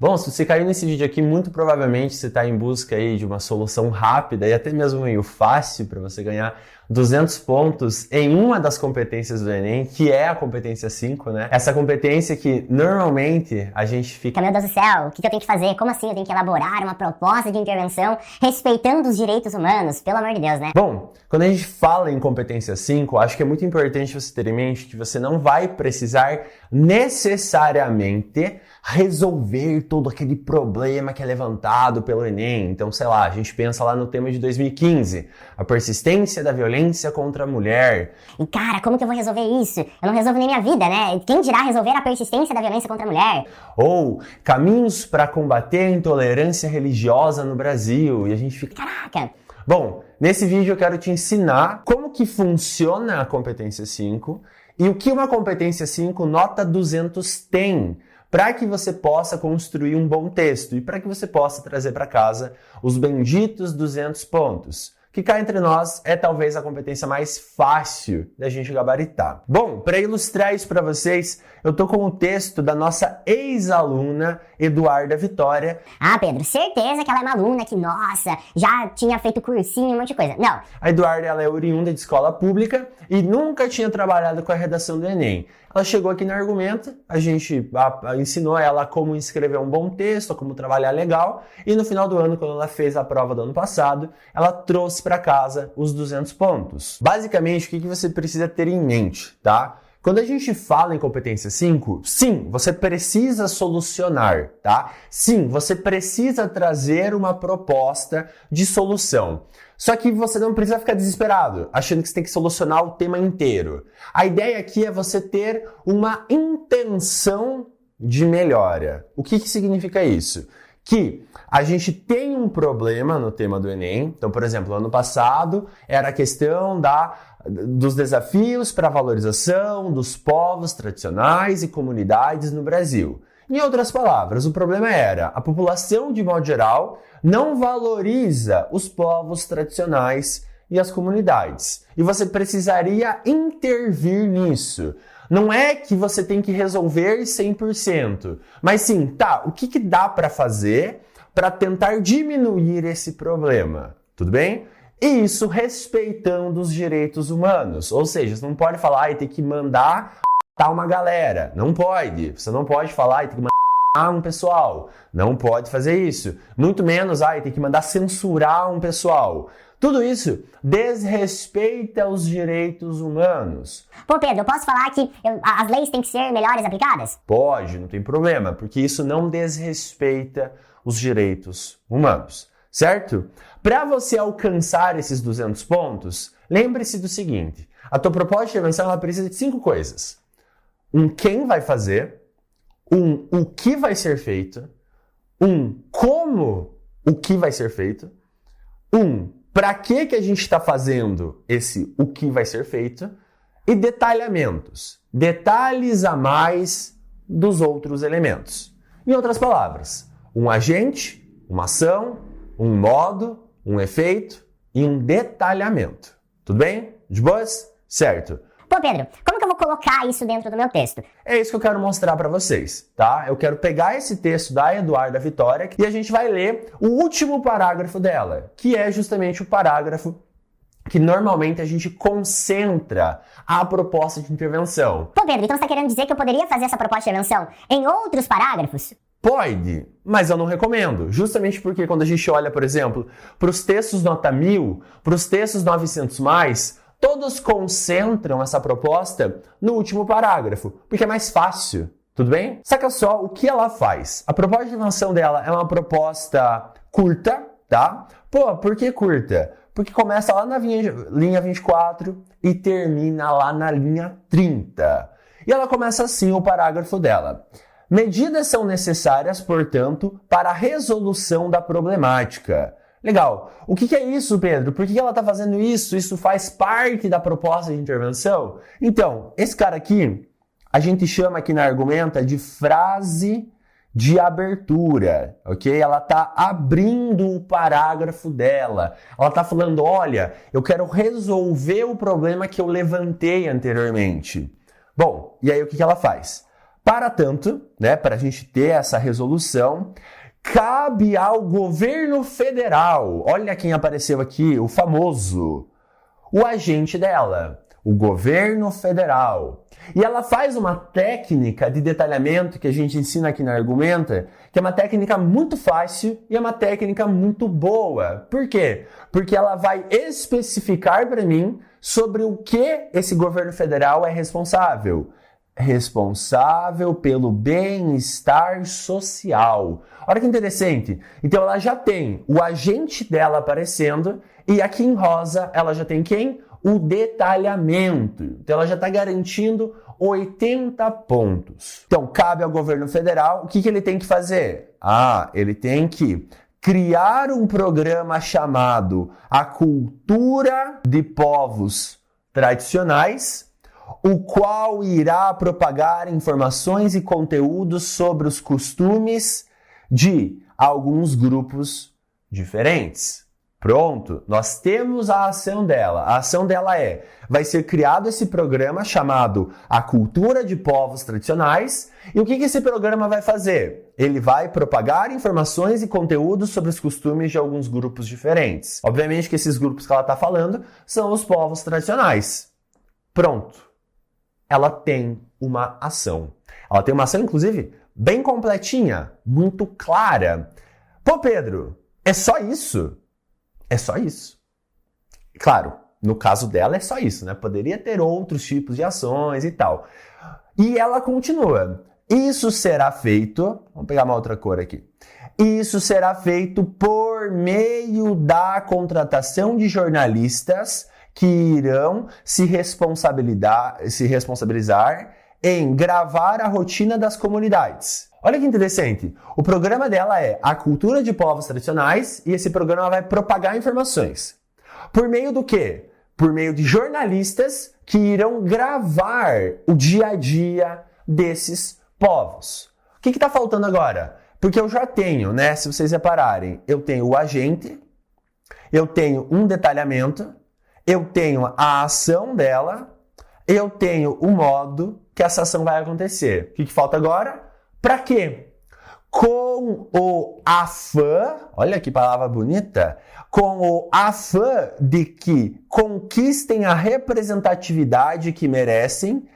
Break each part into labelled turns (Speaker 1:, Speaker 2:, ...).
Speaker 1: Bom, se você caiu nesse vídeo aqui, muito provavelmente você está em busca aí de uma solução rápida e até mesmo meio fácil para você ganhar 200 pontos em uma das competências do Enem, que é a competência 5, né? Essa competência que normalmente a gente fica...
Speaker 2: Meu Deus do céu, o que eu tenho que fazer? Como assim eu tenho que elaborar uma proposta de intervenção respeitando os direitos humanos? Pelo amor de Deus, né?
Speaker 1: Bom, quando a gente fala em competência 5, acho que é muito importante você ter em mente que você não vai precisar necessariamente resolver todo aquele problema que é levantado pelo Enem. Então, sei lá, a gente pensa lá no tema de 2015, a persistência da violência contra a mulher.
Speaker 2: E cara, como que eu vou resolver isso? Eu não resolvo nem minha vida, né? Quem dirá resolver a persistência da violência contra a mulher?
Speaker 1: Ou caminhos para combater a intolerância religiosa no Brasil. E a gente fica...
Speaker 2: Caraca!
Speaker 1: Bom, nesse vídeo eu quero te ensinar como que funciona a competência 5 e o que uma competência 5 nota 200 tem, para que você possa construir um bom texto e para que você possa trazer para casa os benditos 200 pontos. Que cá entre nós é talvez a competência mais fácil da gente gabaritar. Bom, para ilustrar isso para vocês, eu tô com o texto da nossa ex-aluna Eduarda Vitória.
Speaker 2: Ah, Pedro, certeza que ela é uma aluna que, nossa, já tinha feito cursinho, um monte de coisa. Não.
Speaker 1: A Eduarda, ela é oriunda de escola pública e nunca tinha trabalhado com a redação do Enem. Ela chegou aqui no Argumenta, a gente ensinou ela como escrever um bom texto, como trabalhar legal, e no final do ano, quando ela fez a prova do ano passado, ela trouxe para casa os 200 pontos. Basicamente, o que você precisa ter em mente, tá? Quando a gente fala em competência 5, sim, você precisa solucionar, tá? Sim, você precisa trazer uma proposta de solução. Só que você não precisa ficar desesperado, achando que você tem que solucionar o tema inteiro. A ideia aqui é você ter uma intenção de melhora. O que significa isso? Que a gente tem um problema no tema do Enem. Então, por exemplo, ano passado era a questão dos desafios para a valorização dos povos tradicionais e comunidades no Brasil. Em outras palavras, o problema era a população, de modo geral, não valoriza os povos tradicionais e as comunidades. E você precisaria intervir nisso. Não é que você tem que resolver 100%, mas sim, tá, o que dá para fazer para tentar diminuir esse problema? Tudo bem? E isso respeitando os direitos humanos. Ou seja, você não pode falar e tem que mandar uma galera. Não pode. Você não pode falar e tem que mandar um pessoal. Não pode fazer isso. Muito menos, tem que mandar censurar um pessoal. Tudo isso desrespeita os direitos humanos.
Speaker 2: Pô, Pedro, eu posso falar que as leis têm que ser melhores aplicadas?
Speaker 1: Pode, não tem problema, porque isso não desrespeita os direitos humanos, certo? Para você alcançar esses 200 pontos, lembre-se do seguinte, a tua proposta de intervenção ela precisa de 5 coisas. Quem vai fazer, o que vai ser feito, como o que vai ser feito, para que a gente está fazendo o que vai ser feito e detalhamentos, detalhes a mais dos outros elementos. Em outras palavras, um agente, uma ação, um modo, um efeito e um detalhamento. Tudo bem? De boas? Certo.
Speaker 2: Pô, Pedro, como que eu vou colocar isso dentro do meu texto?
Speaker 1: É isso que eu quero mostrar para vocês, tá? Eu quero pegar esse texto da Eduarda Vitória e a gente vai ler o último parágrafo dela, que é justamente o parágrafo que normalmente a gente concentra a proposta de intervenção.
Speaker 2: Pô, Pedro, então você está querendo dizer que eu poderia fazer essa proposta de intervenção em outros parágrafos?
Speaker 1: Pode, mas eu não recomendo. Justamente porque quando a gente olha, por exemplo, para os textos nota 1000, para os textos 900+, todos concentram essa proposta no último parágrafo, porque é mais fácil, tudo bem? Saca só o que ela faz. A proposta de intervenção dela é uma proposta curta, tá? Pô, por que curta? Porque começa lá na linha 24 e termina lá na linha 30. E ela começa assim o parágrafo dela. Medidas são necessárias, portanto, para a resolução da problemática. Legal. O que é isso, Pedro? Por que ela está fazendo isso? Isso faz parte da proposta de intervenção? Então, esse cara aqui, a gente chama aqui na Argumenta de frase de abertura, ok? Ela está abrindo o parágrafo dela. Ela está falando, olha, eu quero resolver o problema que eu levantei anteriormente. Bom, e aí o que ela faz? Para tanto, né, para a gente ter essa resolução, cabe ao governo federal, olha quem apareceu aqui, o famoso, o agente dela, o governo federal. E ela faz uma técnica de detalhamento que a gente ensina aqui na Argumenta, que é uma técnica muito fácil e é uma técnica muito boa. Por quê? Porque ela vai especificar para mim sobre o que esse governo federal é responsável. Responsável pelo bem-estar social. Olha que interessante. Então ela já tem o agente dela aparecendo e aqui em rosa ela já tem quem? O detalhamento. Então ela já está garantindo 80 pontos. Então cabe ao governo federal, o que ele tem que fazer? Ele tem que criar um programa chamado A Cultura de Povos Tradicionais, o qual irá propagar informações e conteúdos sobre os costumes de alguns grupos diferentes. Pronto, nós temos a ação dela. A ação dela vai ser criado esse programa chamado A Cultura de Povos Tradicionais. E o que esse programa vai fazer? Ele vai propagar informações e conteúdos sobre os costumes de alguns grupos diferentes. Obviamente que esses grupos que ela está falando são os povos tradicionais. Pronto. Ela tem uma ação. Ela tem uma ação, inclusive, bem completinha, muito clara. Pô, Pedro, é só isso? É só isso. Claro, no caso dela é só isso, né? Poderia ter outros tipos de ações e tal. E ela continua. Isso será feito... Vamos pegar uma outra cor aqui. Isso será feito por meio da contratação de jornalistas que irão se responsabilizar em gravar a rotina das comunidades. Olha que interessante. O programa dela é A Cultura de Povos Tradicionais e esse programa vai propagar informações. Por meio do quê? Por meio de jornalistas que irão gravar o dia a dia desses povos. O que está faltando agora? Porque eu já tenho, né? Se vocês repararem, eu tenho o agente, eu tenho um detalhamento, eu tenho a ação dela, eu tenho o modo que essa ação vai acontecer. O que falta agora? Para quê? Com o afã, olha que palavra bonita, com o afã de que conquistem a representatividade que merecem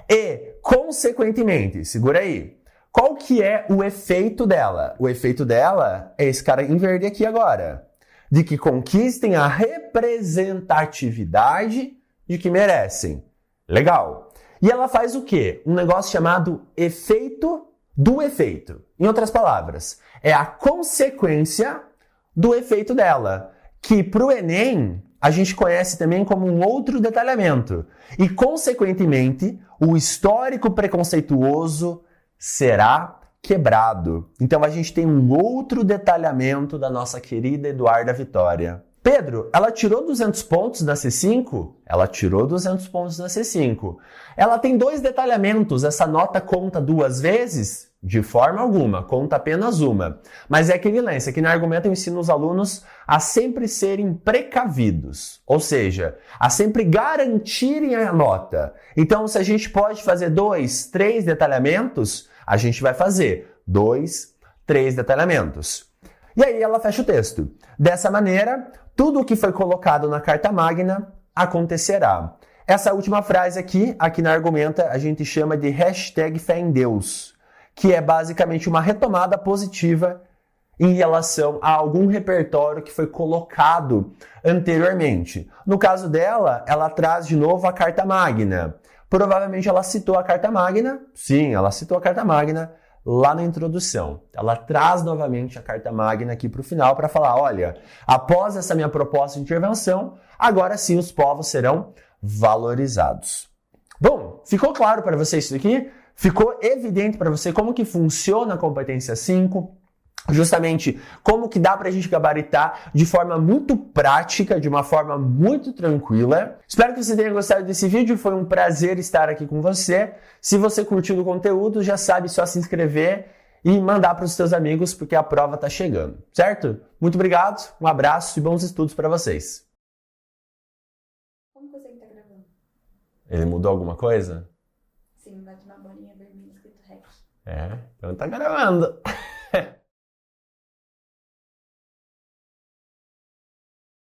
Speaker 1: e, consequentemente, segura aí, qual que é o efeito dela? O efeito dela é esse cara em verde aqui agora, de que conquistem a representatividade de que merecem. Legal. E ela faz o quê? Um negócio chamado efeito do efeito. Em outras palavras, é a consequência do efeito dela, que para o Enem a gente conhece também como um outro detalhamento. E, consequentemente, o histórico preconceituoso será quebrado. Então a gente tem um outro detalhamento da nossa querida Eduarda Vitória. Pedro, ela tirou 200 pontos na C5? Ela tirou 200 pontos na C5. Ela tem 2 detalhamentos. Essa nota conta 2 vezes? De forma alguma, conta apenas uma. Mas é aquele lance, aqui na Argumenta eu ensino os alunos a sempre serem precavidos. Ou seja, a sempre garantirem a nota. Então, se a gente pode fazer 2, 3 detalhamentos, a gente vai fazer 2, 3 detalhamentos. E aí ela fecha o texto. Dessa maneira, tudo o que foi colocado na Carta Magna acontecerá. Essa última frase aqui na Argumenta, a gente chama de #FéEmDeus, que é basicamente uma retomada positiva em relação a algum repertório que foi colocado anteriormente. No caso dela, ela traz de novo a Carta Magna. Provavelmente ela citou a Carta Magna. Sim, ela citou a Carta Magna lá na introdução. Ela traz novamente a Carta Magna aqui para o final para falar, olha, após essa minha proposta de intervenção, agora sim os povos serão valorizados. Bom, ficou claro para você isso aqui? Ficou evidente para você como que funciona a competência 5? Justamente como que dá para a gente gabaritar de forma muito prática, de uma forma muito tranquila. Espero que você tenha gostado desse vídeo, foi um prazer estar aqui com você. Se você curtiu o conteúdo, já sabe, só se inscrever e mandar para os seus amigos, porque a prova está chegando, certo? Muito obrigado, um abraço e bons estudos para vocês.
Speaker 3: Como você está gravando?
Speaker 1: Ele mudou alguma coisa?
Speaker 3: Sim, bate uma bolinha vermelha escrito REC.
Speaker 1: Então tá gravando.